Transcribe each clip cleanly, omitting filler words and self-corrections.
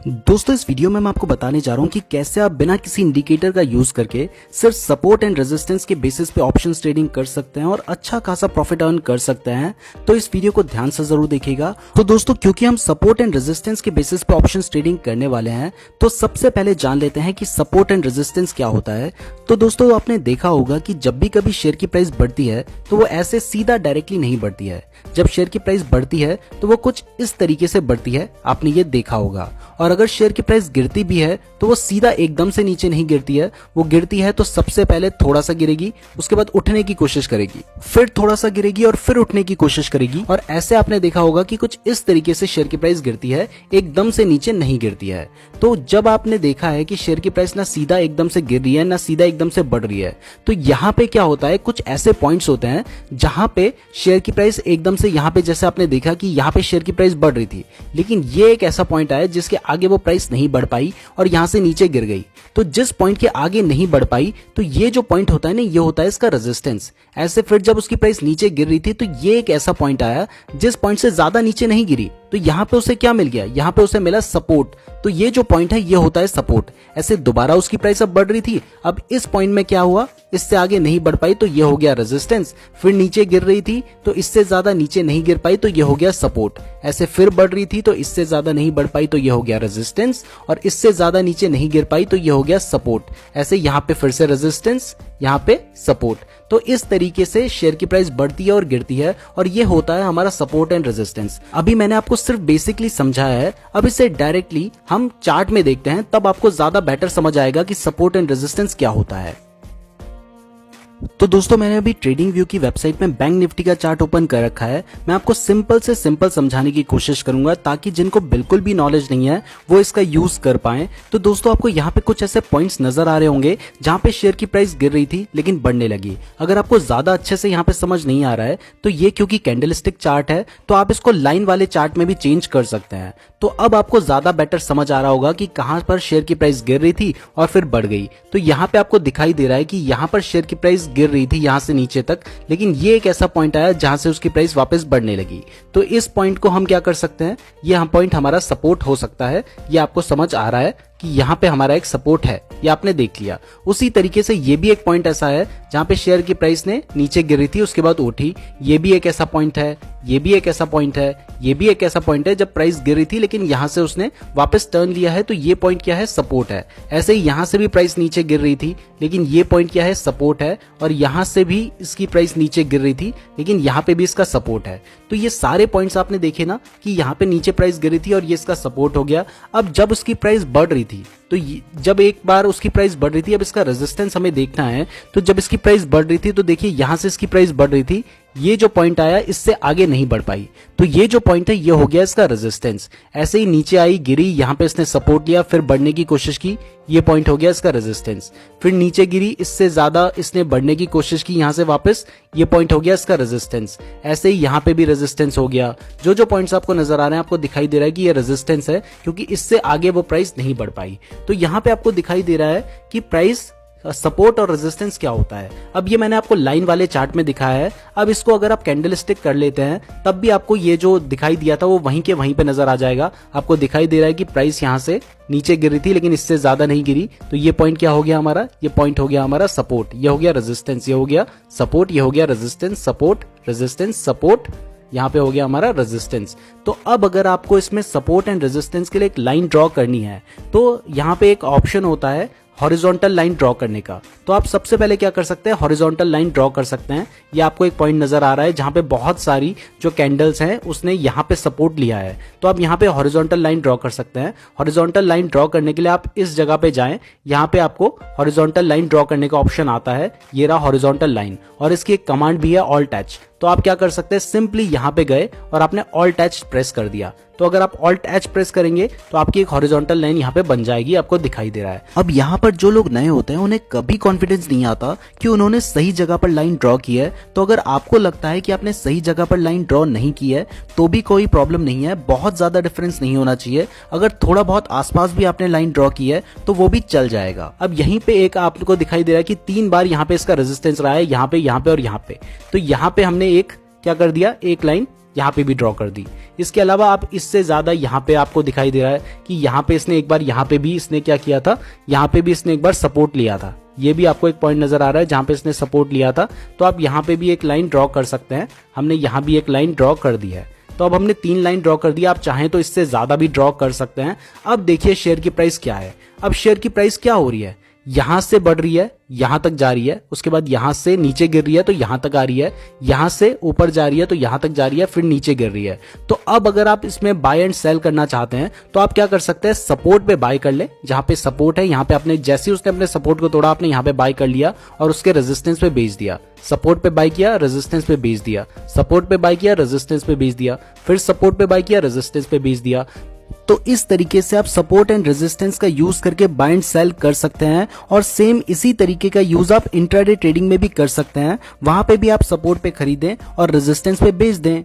दोस्तों इस वीडियो में मैं आपको बताने जा रहा हूं कि कैसे आप बिना किसी इंडिकेटर का यूज करके सिर्फ सपोर्ट एंड रेजिस्टेंस के बेसिस पे ऑप्शंस ट्रेडिंग कर सकते हैं और अच्छा खासा प्रॉफिट अर्न कर सकते हैं। तो इस वीडियो को ध्यान से जरूर देखिएगा। तो दोस्तों क्योंकि हम सपोर्ट एंड रेजिस्टेंस के बेसिस पे ऑप्शंस ट्रेडिंग करने वाले हैं तो सबसे पहले जान लेते हैं कि सपोर्ट एंड रेजिस्टेंस क्या होता है। तो दोस्तों आपने देखा होगा कि जब भी कभी शेयर की प्राइस बढ़ती है तो वो ऐसे सीधा डायरेक्टली नहीं बढ़ती है। जब शेयर की प्राइस बढ़ती है तो वो कुछ इस तरीके से बढ़ती है, आपने ये देखा होगा। और अगर शेयर की प्राइस गिरती भी है तो वो सीधा एकदम से नीचे नहीं गिरती है। वो गिरती है तो सबसे पहले थोड़ा सा गिरेगी, उसके बाद उठने की कोशिश करेगी, फिर थोड़ा सा गिरेगी और फिर उठने की कोशिश करेगी। और ऐसे आपने देखा होगा कि कुछ इस तरीके से शेयर की प्राइस गिरती है, एकदम से नीचे नहीं गिरती है। तो जब आपने देखा है कि शेयर की प्राइस ना सीधा एकदम से गिर रही है ना सीधा एकदम से बढ़ रही है, तो यहाँ पे क्या होता है, कुछ ऐसे पॉइंट्स होते हैं जहां पे शेयर की प्राइस एकदम से, यहाँ पे जैसे आपने देखा कि यहाँ पे शेयर की प्राइस बढ़ रही थी, लेकिन ये एक ऐसा पॉइंट आया जिसके आगे वो प्राइस नहीं बढ़ पाई और यहां से नीचे गिर गई। तो जिस पॉइंट के आगे नहीं बढ़ पाई तो ये जो पॉइंट होता है ना, ये होता है इसका रेजिस्टेंस। ऐसे फिर जब उसकी प्राइस नीचे गिर रही थी तो ये एक ऐसा पॉइंट आया जिस पॉइंट से ज्यादा नीचे नहीं गिरी, तो यहां पे उसे क्या मिल गया, यहां पे उसे मिला सपोर्ट। तो ये जो पॉइंट है ये होता है सपोर्ट। ऐसे दोबारा उसकी प्राइस अब बढ़ रही थी, अब इस पॉइंट में क्या हुआ, इससे आगे नहीं बढ़ पाई तो ये हो गया रेजिस्टेंस। फिर नीचे गिर रही थी तो इससे ज्यादा नीचे नहीं गिर पाई तो ये हो गया सपोर्ट। ऐसे फिर बढ़ रही थी तो इससे ज्यादा नहीं बढ़ पाई तो ये हो गया रेजिस्टेंस, और इससे ज्यादा नीचे नहीं गिर पाई तो ये हो गया सपोर्ट। ऐसे यहाँ पे फिर से रेजिस्टेंस, यहाँ पे सपोर्ट। तो इस तरीके से शेयर की प्राइस बढ़ती है और गिरती है और ये होता है हमारा सपोर्ट एंड रेजिस्टेंस। अभी मैंने आपको सिर्फ बेसिकली समझाया है, अब इसे डायरेक्टली हम चार्ट में देखते हैं, तब आपको ज्यादा बेटर समझ आएगा कि सपोर्ट एंड रेजिस्टेंस क्या होता है। तो दोस्तों मैंने अभी ट्रेडिंग व्यू की वेबसाइट में बैंक निफ्टी का चार्ट ओपन कर रखा है। मैं आपको सिंपल से सिंपल समझाने की कोशिश करूंगा ताकि जिनको बिल्कुल भी नॉलेज नहीं है वो इसका यूज कर पाए। तो दोस्तों आपको यहाँ पे कुछ ऐसे पॉइंट्स नजर आ रहे होंगे जहां पे शेयर की प्राइस गिर रही थी लेकिन बढ़ने लगी। अगर आपको ज्यादा अच्छे से यहाँ पे समझ नहीं आ रहा है तो ये क्योंकि कैंडलस्टिक चार्ट है तो आप इसको लाइन वाले चार्ट में भी चेंज कर सकते हैं। तो अब आपको ज्यादा बेटर समझ आ रहा होगा कि कहां पर शेयर की प्राइस गिर रही थी और फिर बढ़ गई। तो यहाँ पे आपको दिखाई दे रहा है कि यहाँ पर शेयर की प्राइस गिर रही थी यहां से नीचे तक, लेकिन ये एक ऐसा पॉइंट आया जहां से उसकी प्राइस वापस बढ़ने लगी। तो इस पॉइंट को हम क्या कर सकते हैं, ये हम पॉइंट हमारा सपोर्ट हो सकता है। ये आपको समझ आ रहा है कि यहाँ पे हमारा एक सपोर्ट है, ये आपने देख लिया। उसी तरीके से ये भी एक पॉइंट ऐसा है जहां पे शेयर की प्राइस ने नीचे गिरी थी उसके बाद उठी। ये भी एक ऐसा पॉइंट है, ये भी एक ऐसा पॉइंट है, ये भी एक ऐसा पॉइंट है जब प्राइस गिरी थी लेकिन यहां से उसने वापस टर्न लिया है, तो ये पॉइंट क्या है, सपोर्ट है। ऐसे ही यहां से भी प्राइस नीचे गिर रही थी लेकिन ये पॉइंट क्या है, सपोर्ट है। और यहां से भी इसकी प्राइस नीचे गिर रही थी लेकिन यहां पे भी इसका सपोर्ट है। तो ये सारे पॉइंट्स आपने देखे ना कि यहाँ पे नीचे प्राइस गिरी थी और ये इसका सपोर्ट हो गया। अब जब उसकी प्राइस बढ़ रही थी तो जब एक बार उसकी प्राइस बढ़ रही थी, अब इसका रेजिस्टेंस हमें देखना है। तो जब इसकी प्राइस बढ़ रही थी तो देखिए यहां से इसकी प्राइस बढ़ रही थी, ये जो पॉइंट आया इससे आगे नहीं बढ़ पाई, तो ये जो पॉइंट है ये हो गया इसका रेजिस्टेंस। ऐसे ही नीचे आई, गिरी, यहां पे इसने सपोर्ट लिया, फिर बढ़ने की कोशिश की, ये पॉइंट हो गया इसका रेजिस्टेंस। फिर नीचे गिरी, इससे ज्यादा इसने बढ़ने की कोशिश की यहां से वापस, ये पॉइंट हो गया इसका रेजिस्टेंस। ऐसे ही यहां पे भी रेजिस्टेंस हो गया। जो जो पॉइंट्स आपको नजर आ रहे हैं आपको दिखाई दे रहा है कि ये रेजिस्टेंस है क्योंकि इससे आगे वो प्राइस नहीं बढ़ पाई। तो यहां पे आपको दिखाई दे रहा है कि प्राइस सपोर्ट और रेजिस्टेंस क्या होता है। अब ये मैंने आपको लाइन वाले चार्ट में दिखाया है। अब इसको अगर आप कैंडलस्टिक कर लेते हैं तब भी आपको ये जो दिखाई दिया था वो वहीं के वहीं पे नजर आ जाएगा। आपको दिखाई दे रहा है कि प्राइस यहां से नीचे गिर रही थी लेकिन इससे ज्यादा नहीं गिरी, तो ये पॉइंट क्या हो गया हमारा, ये पॉइंट हो गया हमारा सपोर्ट। ये हो गया रेजिस्टेंस, ये हो गया सपोर्ट, ये हो गया रेजिस्टेंस, सपोर्ट, रेजिस्टेंस, सपोर्ट, यहाँ पे हो गया हमारा रेजिस्टेंस। तो अब अगर आपको इसमें सपोर्ट एंड रेजिस्टेंस के लिए एक लाइन ड्रॉ करनी है तो यहाँ पे एक ऑप्शन होता है हॉरिजॉन्टल लाइन ड्रॉ करने का। तो आप सबसे पहले क्या कर सकते हैं, हॉरिजॉन्टल लाइन ड्रॉ कर सकते हैं। ये आपको एक पॉइंट नजर आ रहा है जहां पे बहुत सारी जो कैंडल्स हैं उसने यहाँ पे सपोर्ट लिया है, तो आप यहाँ पे हॉरिजॉन्टल लाइन ड्रॉ कर सकते हैं। हॉरिजॉन्टल लाइन ड्रॉ करने के लिए आप इस जगह पे जाएं, यहाँ पे आपको हॉरिजॉन्टल लाइन ड्रॉ करने का ऑप्शन आता है, ये रहा हॉरिजॉन्टल लाइन, और इसकी एक कमांड भी है ऑल्ट एच। तो आप क्या कर सकते हैं, सिंपली यहाँ पे गए और आपने ऑल्ट एच प्रेस कर दिया। तो अगर आप ऑल्ट एच प्रेस करेंगे तो आपकी एक हॉरिजॉन्टल लाइन यहाँ पे बन जाएगी, आपको दिखाई दे रहा है। अब यहाँ पर जो लोग नए होते हैं उन्हें कभी कॉन्फिडेंस नहीं आता कि उन्होंने सही जगह पर लाइन ड्रॉ की है। तो अगर आपको लगता है कि आपने सही जगह पर लाइन ड्रॉ नहीं की है तो भी कोई प्रॉब्लम नहीं है, बहुत ज्यादा डिफरेंस नहीं होना चाहिए। अगर थोड़ा बहुत आसपास भी आपने लाइन ड्रॉ की है तो वो भी चल जाएगा। अब यहीं पे एक आपको दिखाई दे रहा है कि 3 बार यहाँ पे इसका रेजिस्टेंस रहा है, यहाँ पे और यहाँ पे। तो यहाँ पे हमने एक क्या कर दिया, एक लाइन यहाँ पे भी ड्रॉ कर दी। इसके अलावा आप इससे ज्यादा यहाँ पे आपको दिखाई दे रहा है कि यहाँ पे इसने एक बार यहाँ पे भी इसने क्या किया था, यहाँ पे भी इसने एक बार सपोर्ट लिया था। ये भी आपको एक पॉइंट नजर आ रहा है जहां पे इसने सपोर्ट लिया था। तो आप यहाँ पे भी एक लाइन ड्रॉ कर सकते हैं। हमने यहाँ भी एक लाइन ड्रॉ कर दी है। तो अब हमने 3 लाइन ड्रॉ कर दी। आप चाहें तो इससे ज्यादा भी ड्रॉ कर सकते हैं। अब देखिए शेयर की प्राइस क्या है। अब शेयर की प्राइस क्या हो रही है, यहां से बढ़ रही है, यहां तक जा रही है, उसके बाद यहां से नीचे गिर रही है तो यहां तक आ रही है, यहां से ऊपर जा रही है तो यहां तक जा रही है, फिर नीचे गिर रही है। तो अब अगर आप इसमें बाय एंड सेल करना चाहते हैं तो आप क्या कर सकते हैं, सपोर्ट पे बाय कर ले। जहां पे सपोर्ट है यहां पे आपने जैसे उसने अपने सपोर्ट को तोड़ा आपने यहां पे बाय कर लिया और उसके रेजिस्टेंस पे बेच दिया। सपोर्ट पे बाय किया, रेजिस्टेंस पे बेच दिया, सपोर्ट पे बाय किया, रेजिस्टेंस पे बेच दिया, फिर सपोर्ट पे बाय किया, रेजिस्टेंस पे बेच दिया। तो इस तरीके से आप सपोर्ट एंड रेजिस्टेंस का यूज करके बाय एंड सेल कर सकते हैं। और सेम इसी तरीके का यूज आप इंट्राडे ट्रेडिंग में भी कर सकते हैं। वहां पे भी आप सपोर्ट पे खरीदें और रेजिस्टेंस पे बेच दें।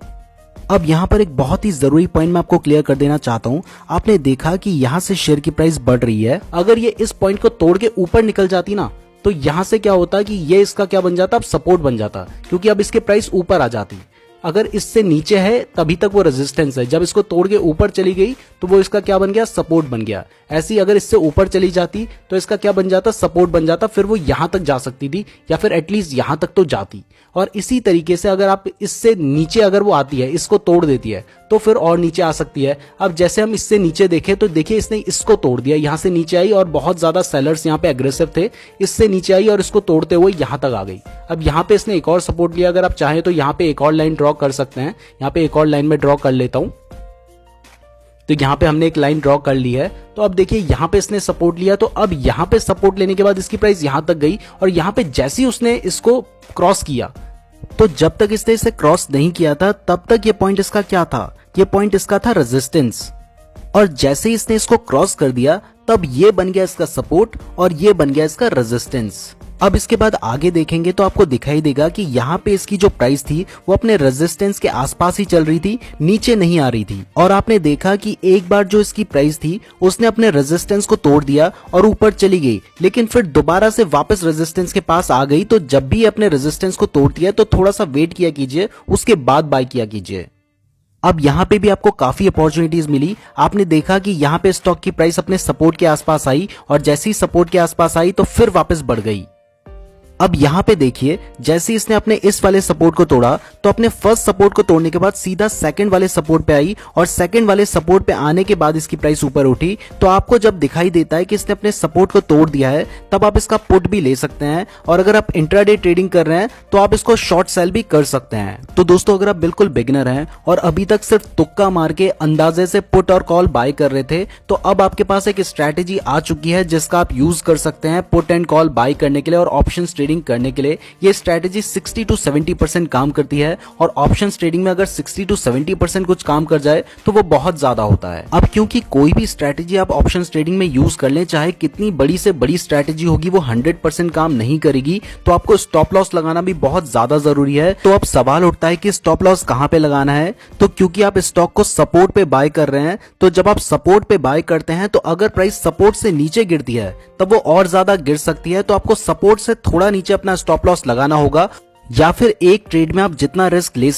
अब यहाँ पर एक बहुत ही जरूरी पॉइंट मैं आपको क्लियर कर देना चाहता हूँ। आपने देखा कि यहाँ से शेयर की प्राइस बढ़ रही है। अगर ये इस पॉइंट को तोड़ के ऊपर निकल जाती ना तो यहां से क्या होता कि ये इसका क्या बन जाता, अब सपोर्ट बन जाता, क्योंकि अब इसके प्राइस ऊपर आ जाती। अगर इससे नीचे है तभी तक वो रेजिस्टेंस है, जब इसको तोड़ के ऊपर चली गई तो वो इसका क्या बन गया, सपोर्ट बन गया। ऐसी अगर इससे ऊपर चली जाती तो इसका क्या बन जाता, सपोर्ट बन जाता, फिर वो यहां तक जा सकती थी या फिर एटलीस्ट यहां तक तो जाती। और इसी तरीके से अगर आप इससे नीचे अगर वो आती है, इसको तोड़ देती है तो फिर और नीचे आ सकती है। अब जैसे हम इससे नीचे देखें तो देखिए इसने इसको तोड़ दिया, यहां से नीचे आई और बहुत ज्यादा सेलर्स यहां पे एग्रेसिव थे, इससे नीचे आई और इसको तोड़ते हुए यहां तक आ गई। अब यहां पे इसने एक और सपोर्ट लिया। अगर आप चाहें तो यहां पे एक और लाइन ड्रॉ कर सकते हैं। यहां पे एक और लाइन में ड्रॉ कर लेता हूं। तो यहां पे हमने एक लाइन ड्रॉ कर ली है। तो अब देखिए यहां पे इसने सपोर्ट लिया, तो अब यहां पे सपोर्ट लेने के बाद इसकी प्राइस यहां तक गई और यहां पे जैसे ही उसने इसको क्रॉस किया, तो जब तक इसने इसे क्रॉस नहीं किया था तब तक ये पॉइंट इसका क्या था, ये पॉइंट इसका था रेजिस्टेंस। और जैसे ही इसने इसको क्रॉस कर दिया तब ये बन गया इसका सपोर्ट और ये बन गया इसका रेजिस्टेंस। अब इसके बाद आगे देखेंगे तो आपको दिखाई देगा कि यहाँ पे इसकी जो प्राइस थी वो अपने रेजिस्टेंस के आसपास ही चल रही थी, नीचे नहीं आ रही थी। और आपने देखा कि एक बार जो इसकी प्राइस थी उसने अपने रेजिस्टेंस को तोड़ दिया और ऊपर चली गई, लेकिन फिर दोबारा से वापस रेजिस्टेंस के पास आ गई। तो जब भी अपने रेजिस्टेंस को तोड़ती है तो थोड़ा सा वेट किया कीजिए, उसके बाद बाय किया कीजिए। अब यहाँ पे भी आपको काफी अपॉर्चुनिटीज मिली। आपने देखा कि यहाँ पे स्टॉक की प्राइस अपने सपोर्ट के आसपास आई और जैसे ही सपोर्ट के आसपास आई तो फिर वापस बढ़ गई। अब यहाँ पे देखिए जैसे इसने अपने इस वाले सपोर्ट को तोड़ा तो अपने फर्स्ट सपोर्ट को तोड़ने के बाद सीधा सेकंड वाले सपोर्ट पे आई और सेकंड वाले सपोर्ट पे आने के बाद इसकी प्राइस ऊपर उठी। तो आपको जब दिखाई देता है कि इसने अपने सपोर्ट को तोड़ दिया है तब आप इसका पुट भी ले सकते हैं। और अगर आप इंट्राडे ट्रेडिंग कर रहे हैं तो आप इसको शॉर्ट सेल भी कर सकते हैं। तो दोस्तों अगर आप बिल्कुल बिगिनर हैं और अभी तक सिर्फ तुक्का मार के अंदाजे से पुट और कॉल बाय कर रहे थे, तो अब आपके पास एक स्ट्रैटेजी आ चुकी है जिसका आप यूज कर सकते हैं पुट एंड कॉल बाय करने के लिए और ऑप्शन ट्रेडिंग करने के लिए। ये स्ट्रैटेजी 60 to 70% काम करती है और ऑप्शंस ट्रेडिंग में अगर 60 to 70% कुछ काम कर जाए तो वो बहुत ज्यादा होता है। अब क्योंकि कोई भी स्ट्रैटेजी आप ऑप्शंस ट्रेडिंग में यूज कर लें, चाहे कितनी बड़ी से बड़ी स्ट्रैटेजी होगी, वो 100% काम नहीं करेगी। तो आपको स्टॉप लॉस लगाना भी बहुत ज्यादा जरूरी है। तो अब सवाल उठता है कि स्टॉप लॉस कहां पे लगाना है। तो क्योंकि आप स्टॉक को सपोर्ट पे बाय कर रहे हैं, तो जब आप सपोर्ट पे बाय करते हैं तो अगर प्राइस सपोर्ट से नीचे गिरती है तब वो और ज्यादा गिर सकती है। तो आपको सपोर्ट से थोड़ा नीचे अपना स्टॉप लॉस लगाना होगा, या फिर एक ट्रेड में आप जितना रिस्क ले